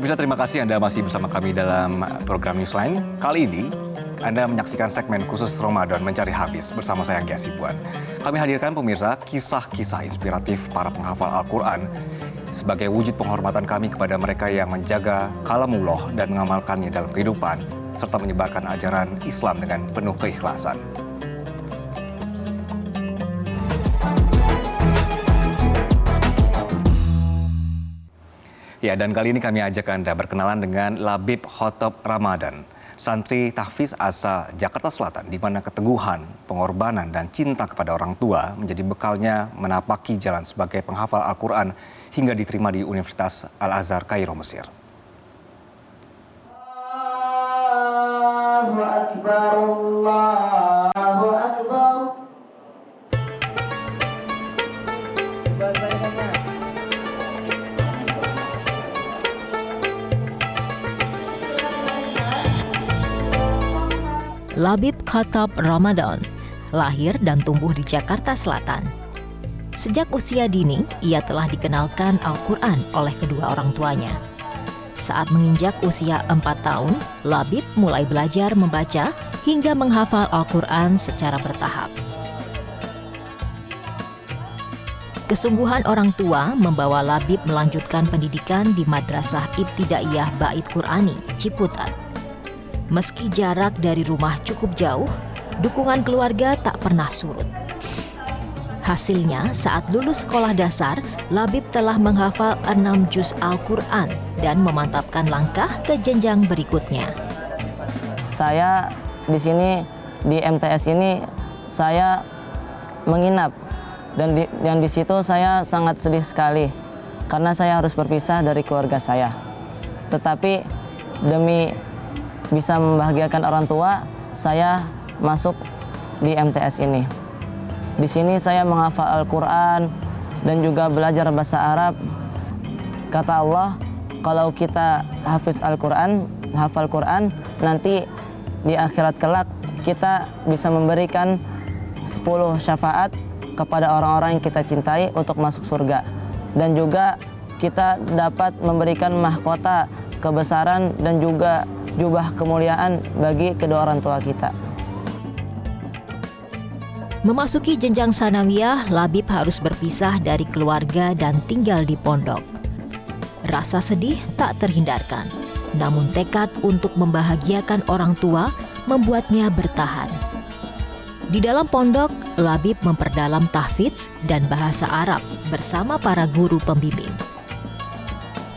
Pemirsa, terima kasih Anda masih bersama kami dalam program Newsline. Kali ini Anda menyaksikan segmen khusus Ramadan Mencari Hafiz bersama saya Anggia Sibuan. Kami hadirkan pemirsa kisah-kisah inspiratif para penghafal Al-Quran sebagai wujud penghormatan kami kepada mereka yang menjaga kalamullah dan mengamalkannya dalam kehidupan serta menyebarkan ajaran Islam dengan penuh keikhlasan. Ya, dan kali ini kami ajak Anda berkenalan dengan Labib Khotob Ramadan, santri tahfiz asal Jakarta Selatan, di mana keteguhan, pengorbanan, dan cinta kepada orang tua menjadi bekalnya menapaki jalan sebagai penghafal Al-Quran hingga diterima di Universitas Al-Azhar, Kairo, Mesir. Allahu Akbar, Allahu Akbar. Labib Khotob Ramadan lahir dan tumbuh di Jakarta Selatan. Sejak usia dini, ia telah dikenalkan Al-Quran oleh kedua orang tuanya. Saat menginjak usia 4 tahun, Labib mulai belajar membaca hingga menghafal Al-Quran secara bertahap. Kesungguhan orang tua membawa Labib melanjutkan pendidikan di Madrasah Ibtidaiyah Bait Qur'ani, Ciputat. Meski jarak dari rumah cukup jauh, dukungan keluarga tak pernah surut. Hasilnya, saat lulus sekolah dasar, Labib telah menghafal 6 juz Al-Quran dan memantapkan langkah ke jenjang berikutnya. Saya di sini, di MTS ini, saya menginap. Dan di situ saya sangat sedih sekali, karena saya harus berpisah dari keluarga saya. Tetapi demi bisa membahagiakan orang tua, saya masuk di MTS ini. Di sini saya menghafal Al-Quran dan juga belajar bahasa Arab. Kata Allah, kalau kita hafiz Al-Quran, hafal Quran, nanti di akhirat kelak kita bisa memberikan 10 syafaat kepada orang-orang yang kita cintai untuk masuk surga. Dan juga kita dapat memberikan mahkota kebesaran dan juga jubah kemuliaan bagi kedua orang tua kita. Memasuki jenjang sanawiyah, Labib harus berpisah dari keluarga dan tinggal di pondok. Rasa sedih tak terhindarkan, namun tekad untuk membahagiakan orang tua membuatnya bertahan. Di dalam pondok, Labib memperdalam tahfidz dan bahasa Arab bersama para guru pembimbing.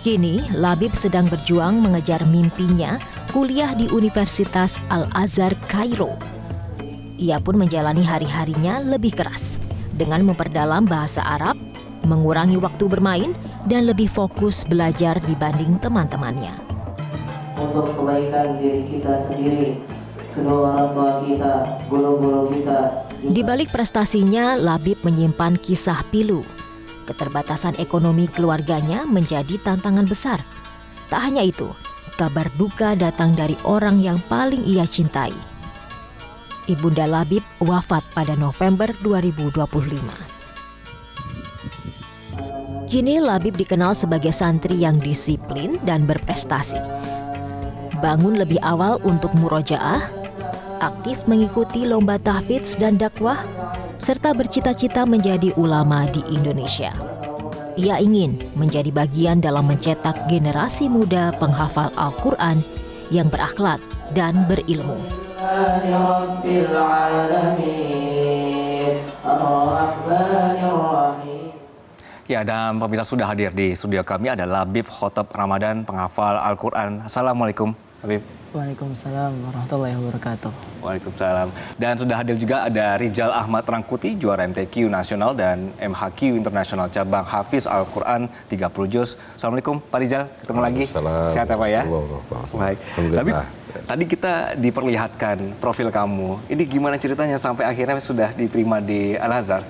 Kini, Labib sedang berjuang mengejar mimpinya kuliah di Universitas Al-Azhar, Kairo. Ia pun menjalani hari-harinya lebih keras dengan memperdalam bahasa Arab, mengurangi waktu bermain, dan lebih fokus belajar dibanding teman-temannya. Untuk kebaikan diri kita sendiri, kedua orang tua kita, guru-guru kita. Di balik prestasinya, Labib menyimpan kisah pilu. Keterbatasan ekonomi keluarganya menjadi tantangan besar. Tak hanya itu, kabar duka datang dari orang yang paling ia cintai. Ibunda Labib wafat pada November 2025. Kini Labib dikenal sebagai santri yang disiplin dan berprestasi. Bangun lebih awal untuk murojaah, aktif mengikuti lomba tahfidz dan dakwah, serta bercita-cita menjadi ulama di Indonesia. Ia ingin menjadi bagian dalam mencetak generasi muda penghafal Al-Quran yang berakhlak dan berilmu. Ya, dan pemirsa, sudah hadir di studio kami ada Labib Khotob Ramadan, penghafal Al-Quran. Assalamualaikum, Labib. Waalaikumsalam warahmatullahi wabarakatuh. Waalaikumsalam. Dan sudah hadir juga ada Rijal Ahmad Rangkuti, juara MTQ Nasional dan MHQ Internasional Cabang Hafiz Al-Quran 30 juz. Assalamualaikum Pak Rijal, ketemu lagi. Sehat ya Pak ya? Baik. Tapi tadi kita diperlihatkan profil kamu. Ini gimana ceritanya sampai akhirnya sudah diterima di Al-Azhar?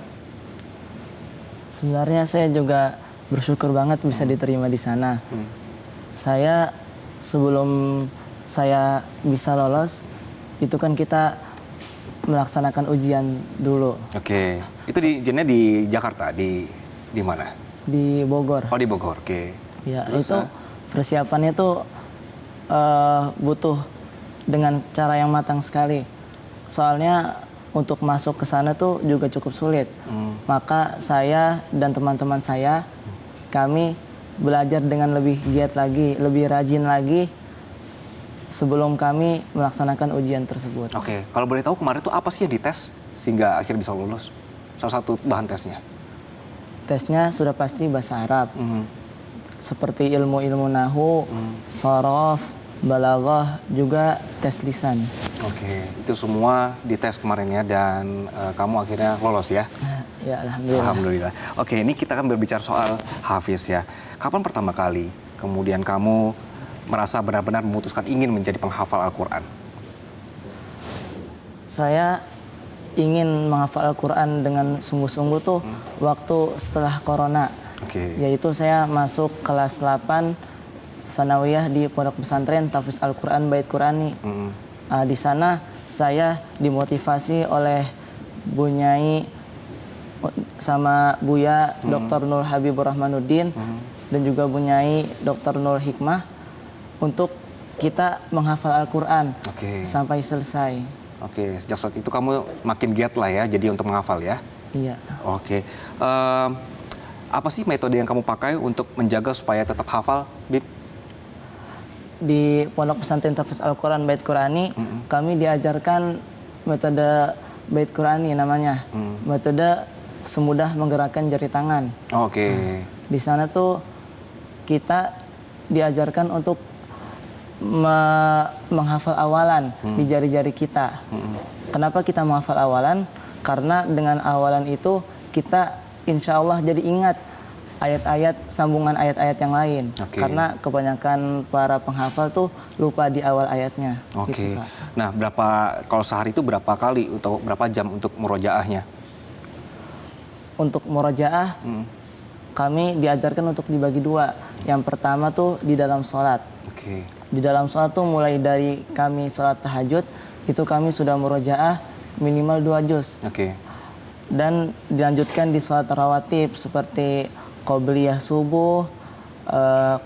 Sebenarnya saya juga bersyukur banget bisa diterima di sana. Saya sebelum saya bisa lolos, itu kan kita melaksanakan ujian dulu. Oke, itu ujiannya di Jakarta, di mana? Di Bogor. Oh, di Bogor, oke. Ya, terus, itu Persiapannya itu butuh dengan cara yang matang sekali. Soalnya untuk masuk ke sana tuh juga cukup sulit. Maka saya dan teman-teman saya, kami belajar dengan lebih giat lagi, lebih rajin lagi sebelum kami melaksanakan ujian tersebut. Oke, kalau boleh tahu kemarin itu apa sih yang dites sehingga akhirnya bisa lulus? Salah satu bahan tesnya. Tesnya sudah pasti bahasa Arab, seperti ilmu-ilmu nahu, shorof, balaghah, juga tes lisan. Oke, itu semua dites kemarin ya, dan kamu akhirnya lolos ya? Ya, alhamdulillah. Alhamdulillah. Oke, ini kita akan berbicara soal Hafiz ya. Kapan pertama kali kemudian kamu merasa benar-benar memutuskan ingin menjadi penghafal Al-Quran? Saya ingin menghafal Al-Quran dengan sungguh-sungguh tuh waktu setelah Corona. Oke. Yaitu saya masuk kelas 8 sanawiyah di Pondok Pesantren Tahfiz Al-Quran Bait Qurani. Di sana saya dimotivasi oleh Bu Nyai sama Buya Dr. Nur Habibur Rahmanuddin dan juga Bu Nyai Dr. Nur Hikmah untuk kita menghafal Al-Quran sampai selesai. Oke, sejak saat itu kamu makin giat lah ya, jadi untuk menghafal ya? Iya. Oke. Apa sih metode yang kamu pakai untuk menjaga supaya tetap hafal, Bib? Di Pondok Pesantren Tahfiz Al-Quran Bait Qurani, kami diajarkan metode Bait Qurani namanya. Metode semudah menggerakkan jari tangan. Oke. Di sana tuh kita diajarkan untuk menghafal awalan di jari-jari kita. Kenapa kita menghafal awalan? Karena dengan awalan itu kita insya Allah jadi ingat ayat-ayat, sambungan ayat-ayat yang lain. Karena kebanyakan para penghafal tuh lupa di awal ayatnya. Gitu, Pak. Nah, kalau sehari itu berapa kali atau berapa jam untuk murojaahnya? Untuk murojaah, kami diajarkan untuk dibagi dua. Yang pertama tuh di dalam sholat. Di dalam sholat tuh mulai dari kami sholat tahajud, itu kami sudah murojaah minimal 2 juz. Dan dilanjutkan di sholat rawatib seperti qobliyah subuh,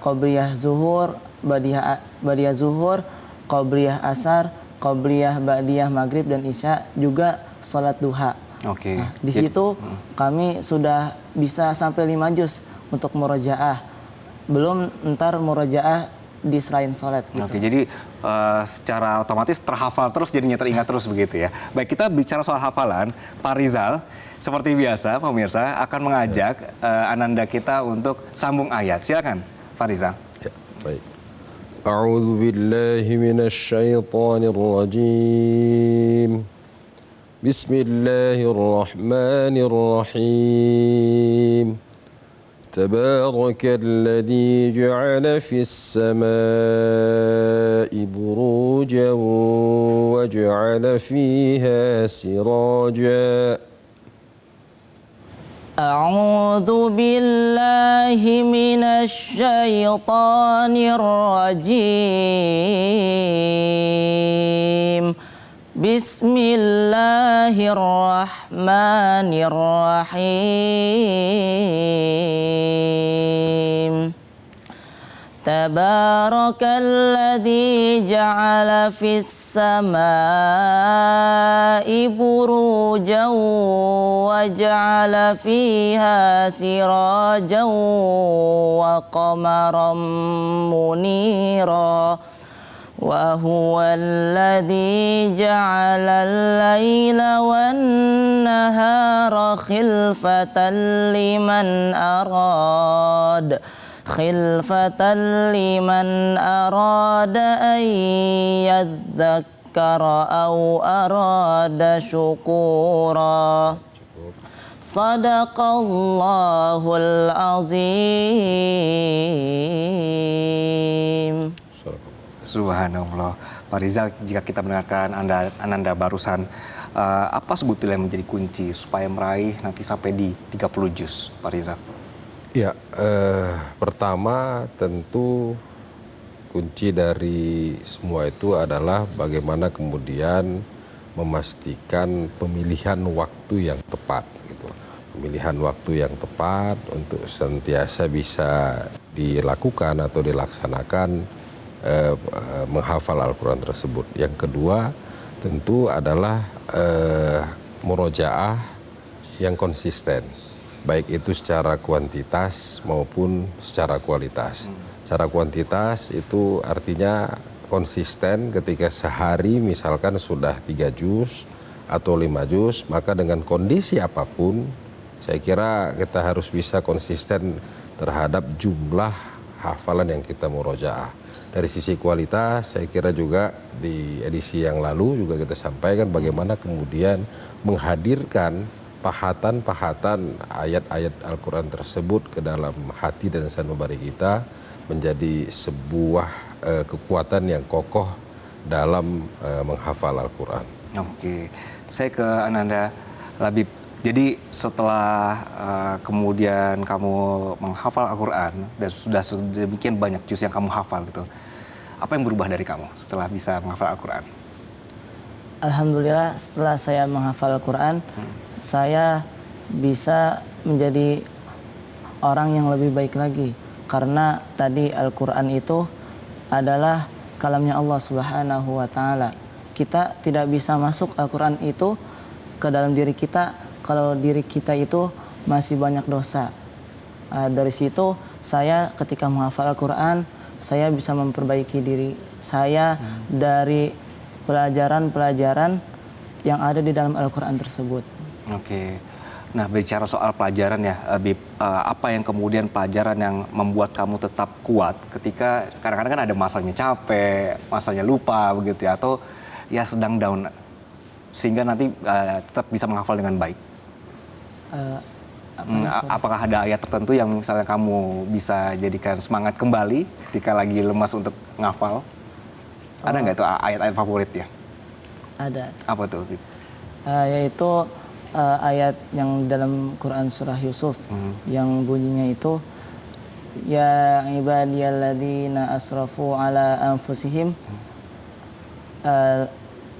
qobliyah zuhur, badiyah zuhur, qobliyah asar, qobliyah ba'diyah maghrib dan isya, juga sholat duha. Nah, di situ kami sudah bisa sampai 5 juz untuk murojaah. Belum ntar murojaah di selain sholat. Gitu. Jadi secara otomatis terhafal terus, jadinya teringat terus begitu ya. Baik, kita bicara soal hafalan, Pak Rizal seperti biasa pemirsa akan mengajak ananda kita untuk sambung ayat. Silakan Pak Rizal. Ya, baik. A'udzu billahi minasy syaithanir rajim. Bismillahirrahmanirrahim. تبارك الذي جعل في السماء بروجا وجعل فيها سراجا أعوذ بالله من الشيطان الرجيم بسم الله الرحمن الرحيم تبارك الذي جعل في السماء بروجا وجعل فيها سراجا وقمرا منيرا وهو الذي جعل الليل والنهار خلفة لمن أراد أن يذكر أو أراد شكورا صدق الله العظيم. Subhanallah. Pak Rizal, jika kita mendengarkan Ananda barusan, apa sebetulnya yang menjadi kunci supaya meraih nanti sampai di 30 juz, Pak Rizal? Ya, pertama tentu kunci dari semua itu adalah bagaimana kemudian memastikan pemilihan waktu yang tepat. Gitu. Pemilihan waktu yang tepat untuk senantiasa bisa dilakukan atau dilaksanakan menghafal Al-Quran tersebut. Yang kedua tentu adalah murojaah yang konsisten, baik itu secara kuantitas maupun secara kualitas. Secara kuantitas itu artinya konsisten ketika sehari misalkan sudah 3 juz atau 5 juz, maka dengan kondisi apapun saya kira kita harus bisa konsisten terhadap jumlah hafalan yang kita murojaah. Dari sisi kualitas, saya kira juga di edisi yang lalu juga kita sampaikan bagaimana kemudian menghadirkan pahatan-pahatan ayat-ayat Al-Quran tersebut ke dalam hati dan sanubari kita menjadi sebuah kekuatan yang kokoh dalam menghafal Al-Quran. Oke, saya ke Ananda Labib. Jadi setelah kemudian kamu menghafal Al-Quran dan sudah sedemikian banyak juz yang kamu hafal gitu, apa yang berubah dari kamu setelah bisa menghafal Al-Quran? Alhamdulillah setelah saya menghafal Al-Quran, saya bisa menjadi orang yang lebih baik lagi. Karena tadi Al-Quran itu adalah kalamnya Allah Subhanahu wa Ta'ala. Kita tidak bisa masuk Al-Quran itu ke dalam diri kita kalau diri kita itu masih banyak dosa. Dari situ saya ketika menghafal Al-Quran, saya bisa memperbaiki diri saya dari pelajaran-pelajaran yang ada di dalam Al-Quran tersebut. Oke, nah bicara soal pelajaran ya, Bib, apa yang kemudian pelajaran yang membuat kamu tetap kuat ketika kadang-kadang kan ada masanya capek, masanya lupa begitu ya, atau ya sedang down, sehingga nanti tetap bisa menghafal dengan baik? Apakah ada ayat tertentu yang misalnya kamu bisa jadikan semangat kembali ketika lagi lemas untuk menghafal? Ada nggak itu ayat-ayat favorit ya? Ada. Apa tuh? Yaitu ayat yang dalam Quran surah Yusuf yang bunyinya itu ya ibadiyalladzina asrafu ala anfusihim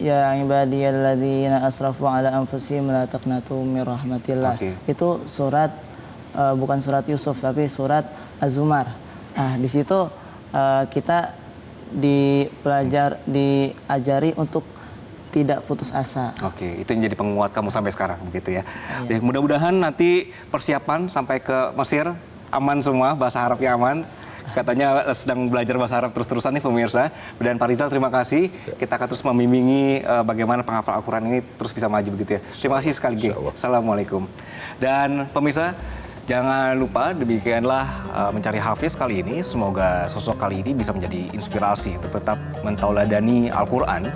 ya ibadiyalladzina asrafu ala anfusihim la taqnatu min rahmatillah. Itu surat bukan surat Yusuf tapi surat Az-Zumar. Di situ kita diajari untuk tidak putus asa. Oke, itu yang jadi penguat kamu sampai sekarang begitu ya. Ya, mudah-mudahan nanti persiapan sampai ke Mesir aman semua, bahasa Arabnya aman. Katanya sedang belajar bahasa Arab terus-terusan nih pemirsa. Dan Pak Rizal terima kasih. Kita akan terus membimbingi bagaimana penghafal Al-Quran ini terus bisa maju begitu ya. Terima kasih sekali lagi. Assalamualaikum. Dan pemirsa, jangan lupa demikianlah Mencari Hafiz kali ini. Semoga sosok kali ini bisa menjadi inspirasi untuk tetap mentauladani Al-Quran.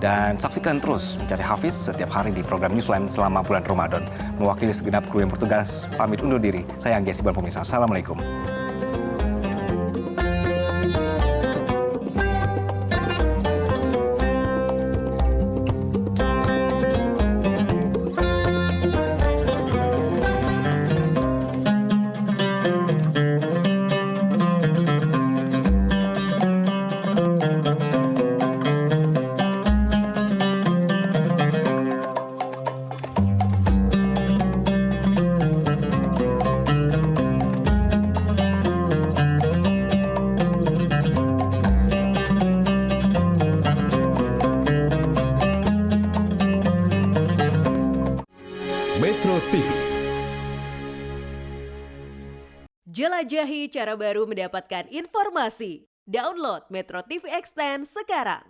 Dan saksikan terus Mencari Hafiz setiap hari di program Newsline selama bulan Ramadan. Mewakili segenap kru yang bertugas, pamit undur diri. Saya Anggia Sibuan pemirsa. Assalamualaikum. Metro TV. Jelajahi cara baru mendapatkan informasi. Download Metro TV Extend sekarang.